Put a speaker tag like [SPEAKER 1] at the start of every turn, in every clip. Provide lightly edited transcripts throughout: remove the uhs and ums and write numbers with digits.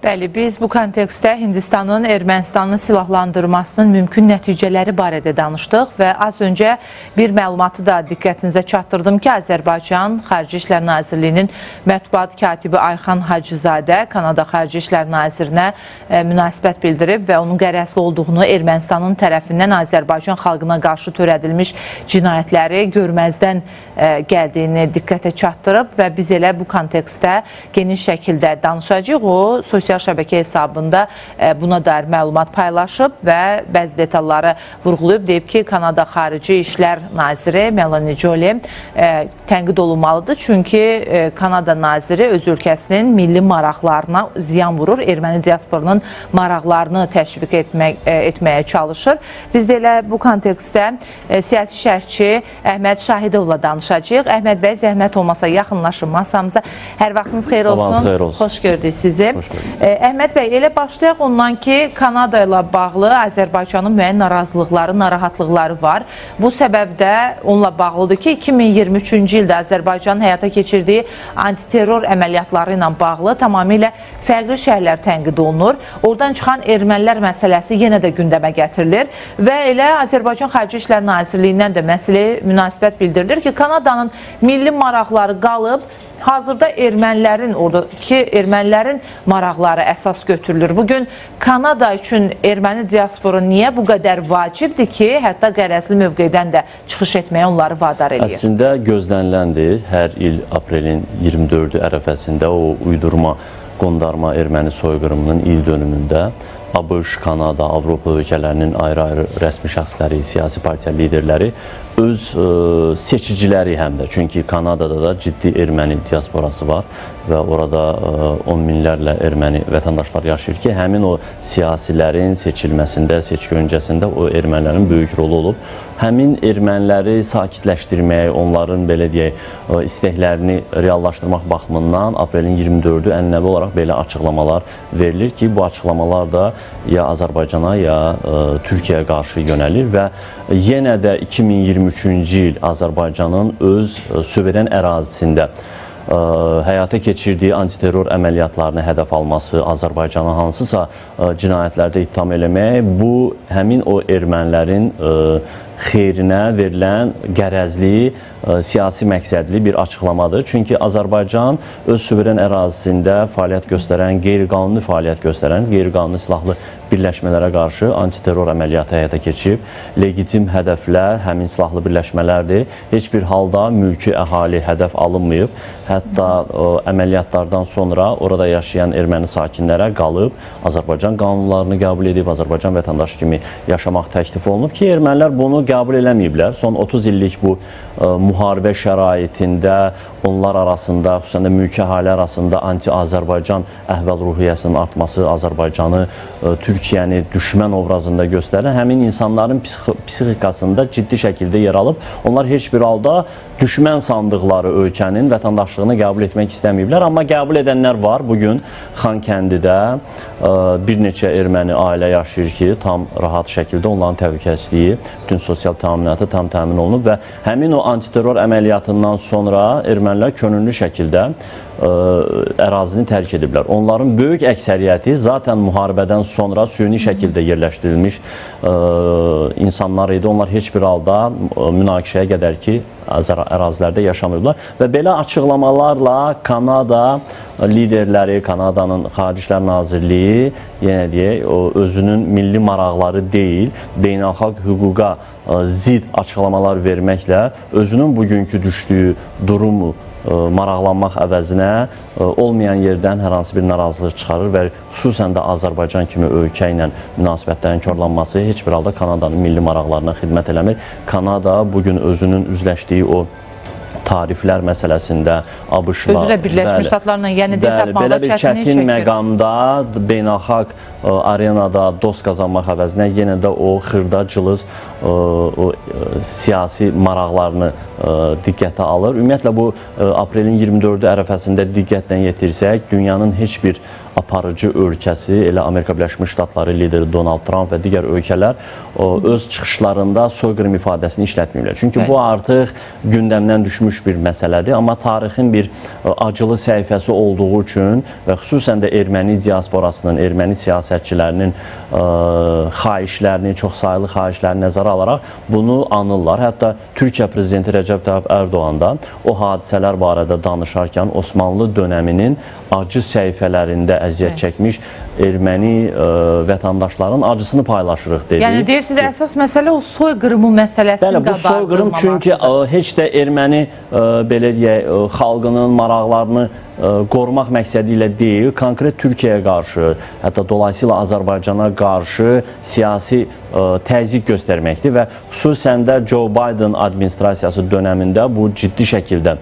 [SPEAKER 1] Bəli, biz bu kontekstdə Hindistanın Ermənistanı silahlandırmasının mümkün nəticələri barədə danışdıq və az öncə bir məlumatı da diqqətinizə çatdırdım ki, Azərbaycan Xarici İşlər Nazirliyinin mətbuat katibi Ayxan Hacızadə Kanada Xarici İşlər Nazirinə münasibət bildirib və onun qərəzli olduğunu, Ermənistanın tərəfindən Azərbaycan xalqına qarşı törədilmiş cinayətləri görməzdən gəldiyini diqqətə çatdırıb və biz elə bu kontekstdə geniş şəkildə danışacağıq. O, sosial şəbəkə hesabında buna dair məlumat paylaşıb və bəzi detalları vurğulayıb. Deyib ki, Kanada Xarici İşlər Naziri Melanie Joly tənqid olunmalıdır. Çünki Kanada naziri öz ölkəsinin milli maraqlarına ziyan vurur. Erməni diasporunun maraqlarını təşviq etməyə çalışır. Biz də elə bu kontekstdə siyasi şərhçi Əhməd Şahidovla danışacağıq. Əhməd bəy, zəhmət olmasa yaxınlaşın masamıza. Hər vaxtınız xeyir olsun. Xoş gördük sizi. Əhməd bəy, elə başlayaq ondan ki, Kanada ilə bağlı Azərbaycanın müəyyən narazılıqları, narahatlıqları var. Bu səbəbdə onunla bağlıdır ki, 2023-cü ildə Azərbaycanın həyata keçirdiyi antiterror əməliyyatları ilə bağlı tamamilə fərqli şəhərlər tənqid olunur. Oradan çıxan ermənilər məsələsi yenə də gündəmə gətirilir və elə Azərbaycan Xarici İşlər Nazirliyindən də məsələyə münasibət bildirilir ki, Kanadanın milli maraqları qalıb, hazırda ermənilərin maraqları əsas götürülür. Bugün Kanada üçün erməni diasporu niyə bu qədər vacibdir ki, hətta qərəzli mövqedən də çıxış etməyə onları vadar edir?
[SPEAKER 2] Əslində gözləniləndir. Hər il aprelin 24-ü ərəfəsində o uydurma, qondarma erməni soyqırımının il dönümündə ABŞ, Kanada, Avropa ölkələrinin ayrı-ayrı rəsmi şəxsləri, siyasi partiya liderləri öz seçiciləri həm də. Çünki Kanadada da ciddi erməni diasporası var və orada 10 minlərlə erməni vətəndaşlar yaşayır ki, həmin o siyasilərin seçilməsində, seçki öncəsində o ermənilərin böyük rolu olub. Həmin erməniləri sakitləşdirmək, onların belə deyək, istəklərini reallaşdırmaq baxımından aprelin 24-ü ənənəvi olaraq belə açıqlamalar verilir ki, bu açıqlamalar da ya Azərbaycana, ya Türkiyəyə qarşı yönəlir və yenə də 2023-cü il Azərbaycanın öz suveren ərazisində həyata keçirdiyi antiterror əməliyyatlarını hədəf alması, Azərbaycana hansısa cinayətlərdə ittiham eləmək, bu həmin o ermənilərin xeyrinə verilən qərəzli, siyasi məqsədli bir açıqlamadır. Çünki Azərbaycan öz suveren ərazisində fəaliyyət göstərən, qeyri-qanuni fəaliyyət göstərən, qeyri-qanuni silahlı birləşmələrə qarşı antiterror əməliyyatı həyata keçib. Legitim hədəflər həmin silahlı birləşmələrdir. Heç bir halda mülki əhali hədəf alınmayıb. Hətta əməliyyatlardan sonra orada yaşayan erməni sakinlərə qalıb, Azərbaycan qanunlarını qəbul edib, Azərbaycan vətəndaşı kimi yaşamaq təklif olunub ki, ermənilər bunu qəbul eləməyiblər. Son 30 illik bu müharibə şəraitində onlar arasında, xüsusən də mülki əhali arasında anti-Azərbaycan əhval-ruhiyyəsinin artması, Azərbaycanı, Türkiyəni düşmən obrazında göstərən həmin insanların psixikasında ciddi şəkildə yer alıb. Onlar heç bir halda düşmən sandıqları ölkənin vətəndaşlığını qəbul etmək istəməyiblər. Amma qəbul edənlər var. Bugün Xankəndidə bir neçə erməni ailə yaşayır ki, tam rahat şəkildə onların təhlükəsizliyi, bütün sosial təminatı tam təmin olunub və həmin o antiterror əməliyyatından sonra ermənilər könüllü şəkildə ərazini tərk ediblər. Onların böyük əksəriyyəti zaten müharibədən sonra süni şəkildə yerləşdirilmiş insanlar idi. Onlar heç bir halda münaqişəyə qədər ki, ərazilərdə yaşamıyıblar və belə açıqlamalarla Kanada liderləri, Kanadanın Xarici İşlər Nazirliyi yenə deyək, özünün milli maraqları deyil, beynəlxalq hüquqa zid açıqlamalar verməklə özünün bugünkü düşdüyü durumu maraqlanmaq əvəzinə olmayan yerdən hər hansı bir narazılıq çıxarır və xüsusən də Azərbaycan kimi ölkə ilə münasibətlərin korlanması heç bir halda Kanadanın milli maraqlarına xidmət eləmir. Kanada bugün özünün üzləşdiyi o tariflər məsələsində ABŞ-la
[SPEAKER 1] özü də Birləşmiş Ştatlarla yeni
[SPEAKER 2] belə bir çətin məqamda beynəlxalq arenada dost qazanmaq əvəzinə yenə də o xırda cılız siyasi maraqlarını diqqətə alır. Ümumiyyətlə bu aprelin 24-ü ərəfəsində diqqətlə yetirsək, dünyanın heç bir aparıcı ölkəsi, elə Amerika Birləşmiş Ştatları lideri Donald Trump və digər ölkələr öz çıxışlarında soyqırım ifadəsini işlətmirlər. Çünki bu artıq gündəmdən düşmüş bir məsələdir, amma tarixin bir acılı səhifəsi olduğu üçün və xüsusən də erməni diasporasının, erməni siyasətçilərinin xahişlərini, çoxsaylı xahişlərini nəzərə alaraq bunu anırlar. Hətta Türkiyə prezidenti Rəcəb Tayyip Erdoğan da o hadisələr barədə danışarkən Osmanlı dönəminin acı səhifələrində əziyyət çəkmiş erməni vətəndaşların acısını paylaşırıq dedi.
[SPEAKER 1] Yəni deyirsiniz, əsas məsələ o soyqırımı məsələsinin
[SPEAKER 2] bu soyqırım çünki heç də erməni belə deyək, xalqının maraqlarını qorumaq məqsədi ilə deyil, konkret Türkiyəyə qarşı, hətta dolayısıyla Azərbaycana qarşı siyasi təzyiq göstərməkdir və xüsusən də Joe Biden administrasiyası dönəmində bu ciddi şəkildə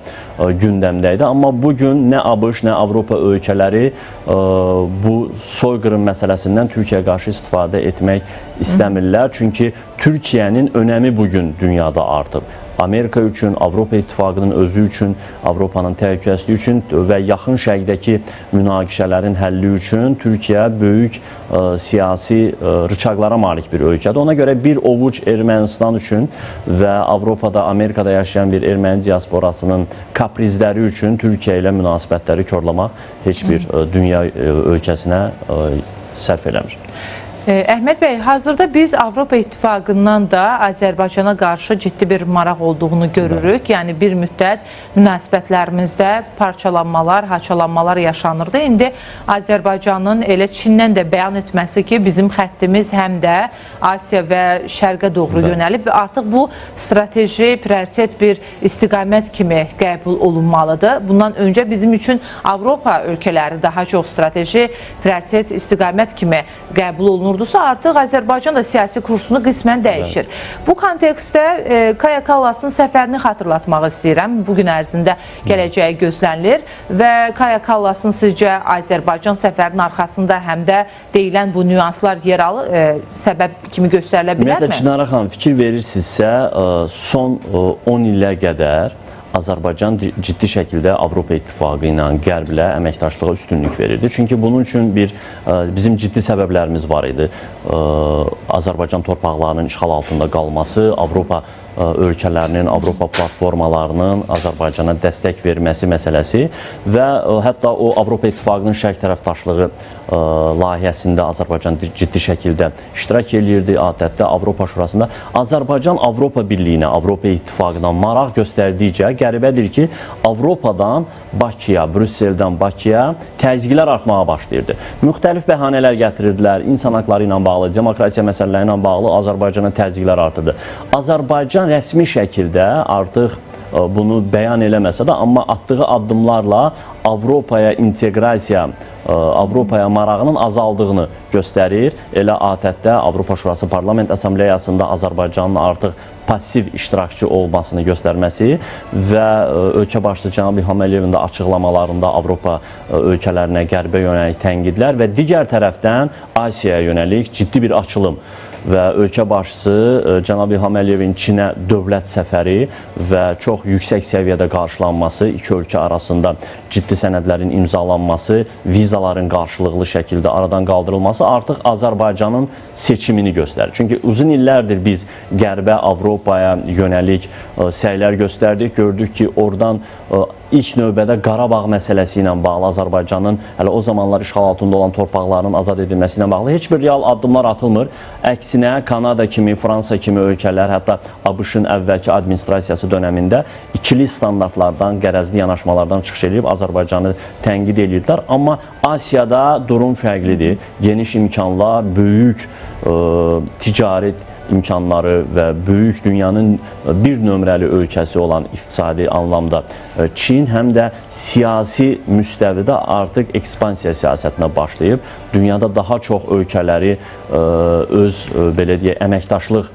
[SPEAKER 2] gündəmdə idi. Amma bugün nə ABŞ, nə Avropa ölkələri bu soyqırım məsələsindən Türkiyəyə qarşı istifadə etmək istəmirlər. Çünki Türkiyənin önəmi bugün dünyada artıb. Amerika üçün, Avropa İttifaqının özü üçün, Avropanın təhlükəsizliyi üçün və yaxın şərqdəki münaqişələrin həlli üçün Türkiyə böyük siyasi rıçaqlara malik bir ölkədir. Ona görə bir ovuc Ermənistan üçün və Avropada, Amerikada yaşayan bir erməni diasporasının kaprizləri üçün Türkiyə ilə münasibətləri korlamaq heç bir dünya ölkəsinə sərf eləmir.
[SPEAKER 1] Əhməd bəy, hazırda biz Avropa İttifaqından da Azərbaycana qarşı ciddi bir maraq olduğunu görürük. Yəni bir müddət münasibətlərimizdə parçalanmalar, haçalanmalar yaşanırdı. İndi Azərbaycanın elə Çindən də bəyan etməsi ki, bizim xəttimiz həm də Asiya və Şərqə doğru yönəlib və artıq bu strateji, prioritet bir istiqamət kimi qəbul olunmalıdır. Bundan öncə bizim üçün Avropa ölkələri daha çox strateji, prioritet, istiqamət kimi qəbul olunurdu. Artıq Azərbaycan da siyasi kursunu qismən dəyişir. Bu kontekstdə Kaya Kallasın səfərini xatırlatmaq istəyirəm. Bugün ərzində gələcəyi gözlənilir və Kaya Kallasın sizcə Azərbaycan səfərinin arxasında həm də deyilən bu nüanslar yer alır, səbəb kimi göstərilə bilərmi?
[SPEAKER 2] Ümumiyyətlə, Çinara xanım, fikir verirsinizsə, son 10 illə qədər Azərbaycan ciddi şəkildə Avropa İttifaqı ilə Qərblə əməkdaşlığa üstünlük verirdi. Çünki bunun üçün bizim ciddi səbəblərimiz var idi. Azərbaycan torpaqlarının işğal altında qalması, Avropa ölkələrinin, Avropa platformalarının Azərbaycana dəstək verməsi məsələsi və hətta o Avropa İttifaqının şərq tərəfdaşlığı layihəsində Azərbaycan ciddi şəkildə iştirak edirdi. ATƏT-də, Avropa Şurasında Azərbaycan Avropa Birliyinə, Avropa İttifaqına maraq göstərdikcə qəribədir ki, Avropadan Bakıya, Brüsseldən Bakıya təzyiqlər artmağa başlayırdı. Müxtəlif bəhanələr gətirirdilər, insan haqları ilə bağlı, demokratiya məsələləri ilə bağlı Azərbaycana təzyiqlər artırdı. Azərbaycan rəsmi şəkildə artıq bunu bəyan eləməsə də, amma atdığı addımlarla Avropaya inteqrasiya, Avropaya marağının azaldığını göstərir. Elə ATƏT-də, Avropa Şurası Parlament Assambleyasında Azərbaycanın artıq pasiv iştirakçı olmasını göstərməsi və ölkə başçısı cənab İlham Əliyevin də açıqlamalarında Avropa ölkələrinə, qərbə yönəlik tənqidlər və digər tərəfdən Asiyaya yönəlik ciddi bir açılım və ölkə başçısı cənab İlham Əliyevin Çinə dövlət səfəri və çox yüksək səviyyədə qarşılanması, iki ölkə arasında ciddi sənədlərin imzalanması, vizaların qarşılıqlı şəkildə aradan qaldırılması artıq Azərbaycanın seçimini göstərir. Çünki uzun illərdir biz Qərbə, Avropaya yönəlik səylər göstərdik, gördük ki, oradan ilk növbədə Qarabağ məsələsi ilə bağlı Azərbaycanın hələ o zamanlar işğal altında olan torpaqlarının azad edilməsi ilə bağlı heç bir real addımlar atılmır. Əksinə Kanada kimi, Fransa kimi ölkələr, hətta ABŞ-ın əvvəlki administrasiyası dönəmində ikili standartlardan, qərəzli yanaşmalardan çıxış edib Azərbaycanı tənqid edirdilər. Amma Asiyada durum fərqlidir. Geniş imkanlar, böyük ticarət imkanları və böyük dünyanın bir nömrəli ölkəsi olan iqtisadi anlamda Çin həm də siyasi müstəvidə artıq ekspansiya siyasətinə başlayıb. Dünyada daha çox ölkələri öz belə deyək, əməkdaşlıq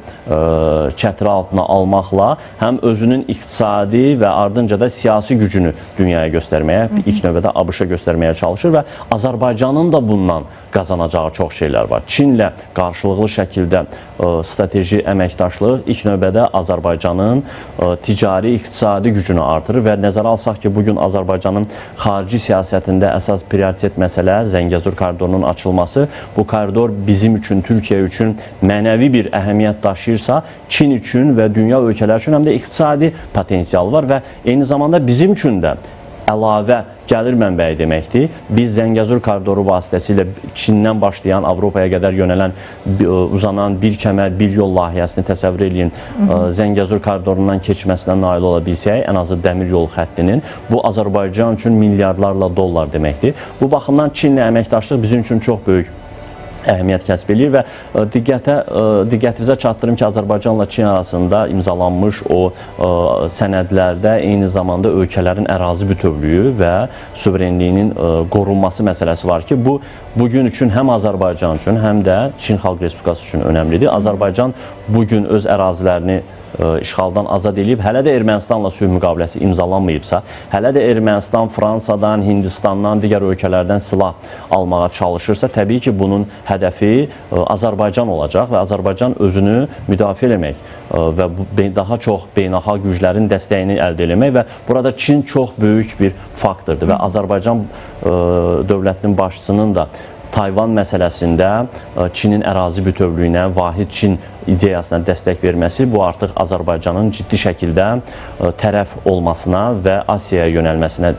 [SPEAKER 2] çətiri altına almaqla həm özünün iqtisadi və ardınca da siyasi gücünü dünyaya göstərməyə, ilk növbədə ABŞ-a göstərməyə çalışır və Azərbaycanın da bundan qazanacağı çox şeylər var. Çinlə qarşılıqlı şəkildə strateji əməkdaşlıq ilk növbədə Azərbaycanın ticari, iqtisadi gücünü artırır və nəzərə alsaq ki, bugün Azərbaycanın xarici siyasətində əsas prioritet məsələ Zəngəzur koridorunun açılması. Bu koridor bizim üçün, Türkiyə üçün mənəvi bir əhəmiyyət daşıyırsa, Çin üçün və dünya ölkələri üçün həm də iqtisadi potensial var və eyni zamanda bizim üçün də əlavə gəlir mənbəyi deməkdir. Biz Zəngəzur koridoru vasitəsilə Çindən başlayan Avropaya qədər yönələn, uzanan bir kəmər, bir yol layihəsini təsəvvür edin. Zəngəzur koridorundan keçməsinə nail ola bilsək, ən azı dəmir yolu xəttinin, bu Azərbaycan üçün milyardlarla dollar deməkdir. Bu baxımdan Çinlə əməkdaşlıq bizim üçün çox böyük əhəmiyyət kəsb edir və diqqətinizə çatdırım ki, Azərbaycanla Çin arasında imzalanmış o sənədlərdə eyni zamanda ölkələrin ərazi bütövlüyü və suverenliyinin qorunması məsələsi var ki, bu bugün üçün həm Azərbaycan üçün, həm də Çin Xalq Respublikası üçün önəmlidir. Azərbaycan bugün öz ərazilərini işğaldan azad edib, hələ də Ermənistanla sülh müqaviləsi imzalanmayıbsa, hələ də Ermənistan Fransadan, Hindistandan, digər ölkələrdən silah almağa çalışırsa, təbii ki, bunun hədəfi Azərbaycan olacaq və Azərbaycan özünü müdafiə eləmək və daha çox beynəlxalq güclərin dəstəyini əldə eləmək və burada Çin çox böyük bir faktordur və Azərbaycan dövlətinin başçısının da Tayvan məsələsində Çinin ərazi bütövlüyünə, vahid Çin ideyasına dəstək verməsi bu artıq Azərbaycanın ciddi şəkildə tərəf olmasına və Asiyaya yönəlməsinə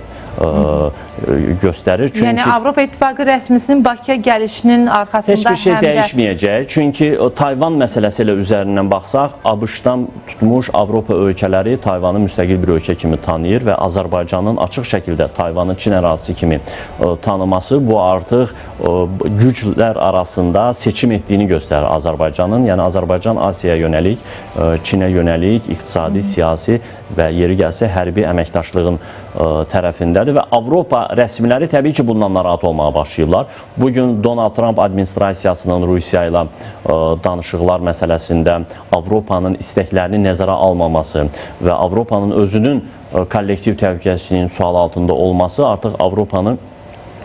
[SPEAKER 2] göstərir. Çünki
[SPEAKER 1] yəni Avropa İttifaqı rəsmisinin Bakıya gəlişinin arxasında
[SPEAKER 2] heç bir şey dəyişməyəcək. Çünki Tayvan məsələsi ilə üzərindən baxsaq, ABŞ-dan tutmuş Avropa ölkələri Tayvanı müstəqil bir ölkə kimi tanıyır və Azərbaycanın açıq şəkildə Tayvanı Çin ərazisi kimi tanıması bu artıq güclər arasında seçim etdiyini göstərir Azərbaycanın. Yəni Azərbaycan Asiyaya yönəlik, Çinə yönəlik iqtisadi, siyasi və yeri gəlsə hərbi əməkdaşlığın tərəfindədir və Avropa rəsmiləri təbii ki, bundan narahat olmağa başlayıblar. Bugün Donald Trump administrasiyasının Rusiya ilə danışıqlar məsələsində Avropanın istəklərini nəzərə almaması və Avropanın özünün kollektiv təhlükəsizliyinin sual altında olması artıq Avropanın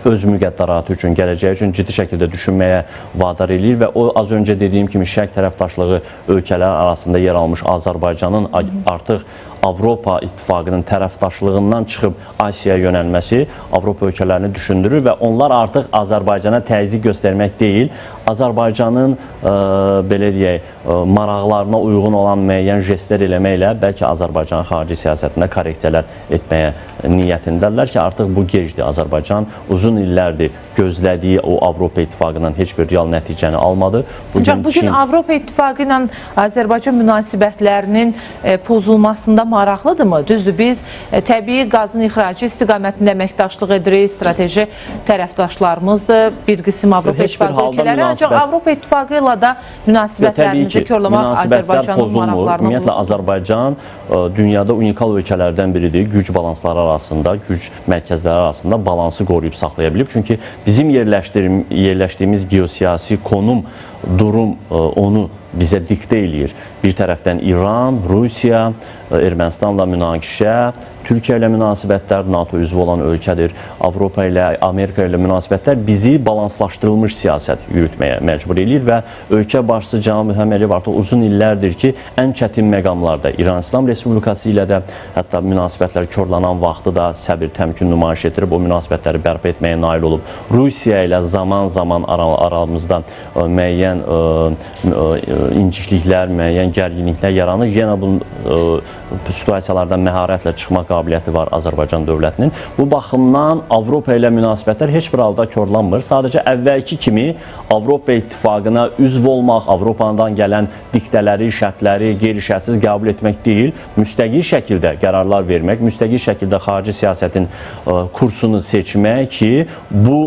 [SPEAKER 2] öz müqəddəratı üçün, gələcəyi üçün ciddi şəkildə düşünməyə vadar eləyir və o az öncə dediyim kimi şərq tərəfdaşlığı ölkələr arasında yer almış Azərbaycanın artıq Avropa İttifaqının tərəfdaşlığından çıxıb Asiyaya yönəlməsi Avropa ölkələrini düşündürür və onlar artıq Azərbaycana təzyiq göstərmək deyil, Azərbaycanın belə deyək, maraqlarına uyğun olan müəyyən jestlər eləməklə bəlkə Azərbaycanın xarici siyasətində korreksiyalar etməyə niyyətindədirlər ki, artıq bu gecdir. Azərbaycan uzun illərdir gözlədiyi o Avropa İttifaqından heç bir real nəticəni almadı.
[SPEAKER 1] Bugün Avropa İttifaqı ilə Azərbaycan münasibətlərinin pozulmasında maraqlıdırmı? Düzdür, biz təbii qazın ixracı istiqamətində əməkdaşlıq edirik, strateji tərəfdaşlarımızdır, bir qism Avropa İttifaqı ölkələri, ancaq Avropa İttifaqı ilə də münasibətlərimizi körləmək Azərbaycanın maraqlarına olur.
[SPEAKER 2] Ümumiyyətlə, Azərbaycan dünyada unikal ölkələrdən biridir. Güc balansları arasında, güc mərkəzləri arasında balansı qoruyub saxlaya bilib. Çünki bizim yerləşdiyimiz geosiyasi konum, durum onu bizə diktə eləyir. Bir tərəfdən İran, Rusiya, Ermənistanla münaqişə, Türkiyə ilə münasibətlər, NATO üzvü olan ölkədir, Avropa ilə, Amerika ilə münasibətlər bizi balanslaşdırılmış siyasət yürütməyə məcbur eləyir və ölkə başçısı Cənab İlham Əliyev artıq uzun illərdir ki, ən çətin məqamlarda İran İslam Respublikası ilə də hətta münasibətlər korlanan vaxtı da səbir, təmkin nümayiş etdirib o münasibətləri bərpa etməyə nail olub. Rusiya ilə zaman-zaman aramızda müəyyən incikliklər, müəyyən gərginliklər yaranır. Yenə bu situasiyalardan məharətlə çıxma qabiliyyəti var Azərbaycan dövlətinin. Bu baxımdan Avropa ilə münasibətlər heç bir halda korlanmır. Sadəcə əvvəlki kimi Avropa İttifaqına üzv olmaq, Avropadan gələn diktələri, şərtləri qeyri-şərtsiz qəbul etmək deyil, müstəqil şəkildə qərarlar vermək, müstəqil şəkildə xarici siyasətin kursunu seçmək ki, bu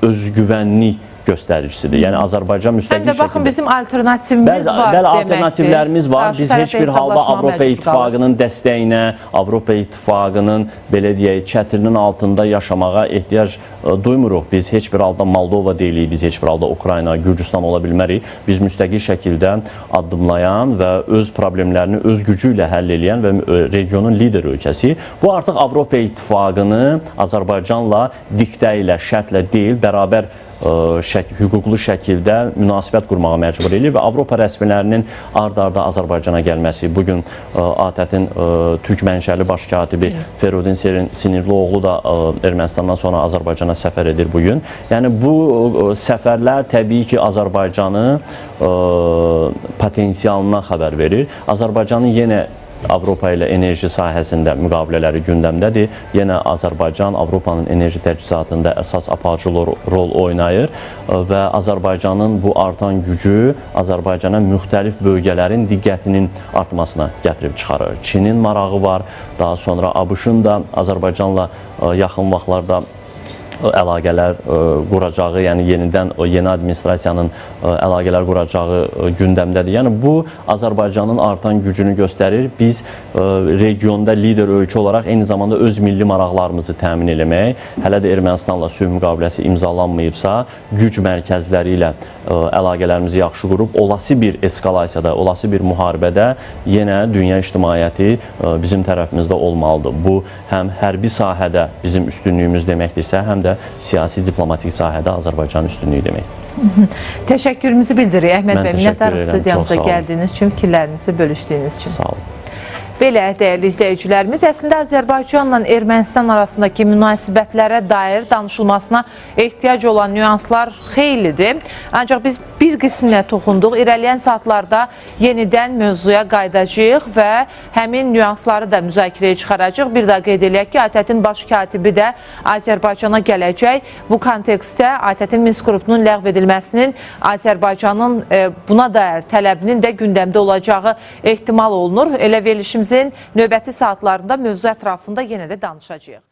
[SPEAKER 2] özgüvənlik göstəricisidir. Yəni Azərbaycan müstəqil şəkildə...
[SPEAKER 1] Həm də baxın, bizim alternativimiz var deməkdir.
[SPEAKER 2] Bəli, alternativlərimiz var. Biz heç bir halda Avropa İttifaqının dəstəyinə, Avropa İttifaqının, belə deyək, çətirinin altında yaşamağa ehtiyac duymuruq. Biz heç bir halda Moldova deyilik, biz heç bir halda Ukrayna, Gürcüstan ola bilmərik. Biz müstəqil şəkildə addımlayan və öz problemlərini öz gücü ilə həll edən və regionun lider ölkəsi. Bu artıq Avropa İttifaqını Azərbaycanla diktə ilə, şərtlə deyil, bərabər hüquqlu şəkildə münasibət qurmağa məcbur edir və Avropa rəsmilərinin ard-arda Azərbaycana gəlməsi, bugün ATƏT-in Türk mənşəli baş katibi Ferudin Sinirlioğlu da Ermənistandan sonra Azərbaycana səfər edir bugün. Yəni bu səfərlər təbii ki, Azərbaycanı potensialından xəbər verir. Azərbaycanın yenə Avropa ilə enerji sahəsində müqavilələri gündəmdədir. Yenə Azərbaycan Avropanın enerji təchizatında əsas aparıcı rol oynayır və Azərbaycanın bu artan gücü Azərbaycana müxtəlif bölgələrin diqqətinin artmasına gətirib çıxarır. Çinin marağı var, daha sonra ABŞ-ın da Azərbaycanla yaxın vaxtlarda əlaqələr quracağı, yəni yenidən yeni administrasiyanın əlaqələr quracağı gündəmdədir. Yəni bu Azərbaycanın artan gücünü göstərir. Biz regionda lider ölkə olaraq eyni zamanda öz milli maraqlarımızı təmin eləmək, hələ də Ermənistanla sülh müqaviləsi imzalanmayıbsa, güc mərkəzləri ilə əlaqələrimizi yaxşı qurub, olası bir eskalasiyada, olası bir müharibədə yenə dünya ictimaiyyəti bizim tərəfimizdə olmalıdır. Bu həm hərbi sahədə bizim üstünlüyümüz deməkdirsə, həm də siyasi diplomatik sahədə Azərbaycan üstünlüyü deməkdir.
[SPEAKER 1] Təşəkkürümüzü bildiririk Əhməd bəy.
[SPEAKER 2] Minnətdarıq
[SPEAKER 1] Studiyamıza gəldiyiniz üçün, fikirlərinizi bölüşdüyünüz üçün.
[SPEAKER 2] Sağ olun.
[SPEAKER 1] Belə, dəyərli izləyicilərimiz, əslində Azərbaycanla Ermənistan arasındakı münasibətlərə dair danışılmasına ehtiyac olan nüanslar xeylidir. Ancaq biz bir qisminə toxunduq. İrəliyən saatlarda yenidən mövzuya qayıdacağıq və həmin nüansları da müzakirəyə çıxaracaq. Bir daha qeyd eləyək ki, ATƏT-in baş katibi də Azərbaycana gələcək. Bu kontekstdə ATƏT-in Minsk qrupunun ləğv edilməsinin Azərbaycanın buna dair tələbinin də gündəmdə olacağı ehtimal olunur. Elə verilişimizin növbəti saatlarında mövzu ətrafında yenə də danışacağıq.